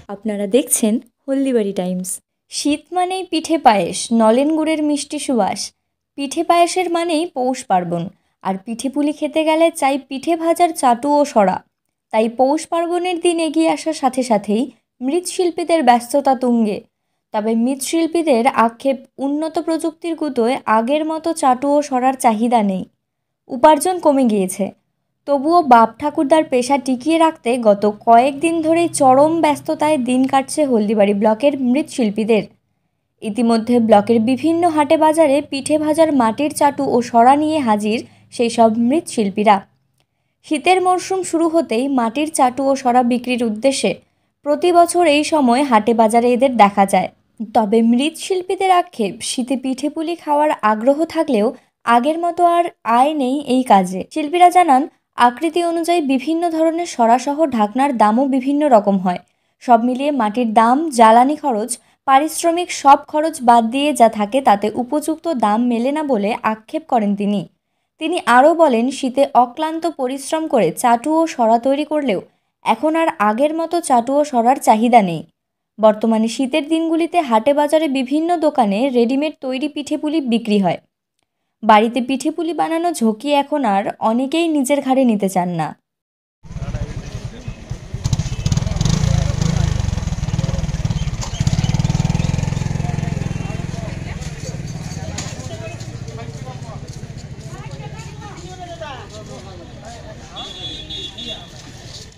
আপনারা দেখছেন হলদিবাড়ি টাইমস। শীত মানেই পিঠে পায়েস, নলেন গুড়ের মিষ্টি সুবাস। পিঠে পায়েসের মানেই পৌষ পার্বণ, আর পিঠে পুলি খেতে গেলে চাই পিঠে ভাজার চাটু ও সরা। তাই পৌষ পার্বণের দিন এগিয়ে আসার সাথে সাথেই মৃৎশিল্পীদের ব্যস্ততা তুঙ্গে। তবে মৃৎশিল্পীদের আক্ষেপ, উন্নত প্রযুক্তির গুতোয় আগের মতো চাটু ও সরার চাহিদা নেই, উপার্জন কমে গিয়েছে। তবুও বাপ ঠাকুরদার পেশা টিকিয়ে রাখতে গত কয়েকদিন ধরেই চরম ব্যস্ততায় দিন কাটছে হলদিবাড়ি ব্লকের মৃৎশিল্পীদের। ইতিমধ্যে ব্লকের বিভিন্ন হাটে বাজারে পিঠে ভাজার মাটির চাটু ও সরা নিয়ে হাজির সেই সব মৃৎশিল্পীরা। শীতের মরশুম শুরু হতেই মাটির চাটু ও সরা বিক্রির উদ্দেশ্যে প্রতি বছর এই সময় হাটে বাজারে এদের দেখা যায়। তবে মৃৎশিল্পীদের আক্ষেপ, শীতে পিঠেপুলি খাওয়ার আগ্রহ থাকলেও আগের মতো আর আয় নেই এই কাজে। শিল্পীরা জানান, আকৃতি অনুযায়ী বিভিন্ন ধরনের সরাসহ ঢাকনার দামও বিভিন্ন রকম হয়। সব মিলিয়ে মাটির দাম, জ্বালানি খরচ, পারিশ্রমিক সব খরচ বাদ দিয়ে যা থাকে তাতে উপযুক্ত দাম মেলে না বলে আক্ষেপ করেন তিনি আরও বলেন, শীতে অক্লান্ত পরিশ্রম করে চাটু ও সরা তৈরি করলেও এখন আর আগের মতো চাটু ও সরার চাহিদা নেই। বর্তমানে শীতের দিনগুলিতে হাটে বাজারে বিভিন্ন দোকানে রেডিমেড তৈরি পিঠেপুলি বিক্রি হয়। বাড়িতে পিঠেপুলি বানানো ঝুঁকি এখন আর অনেকেই নিজের ঘাড়ে নিতে চান না।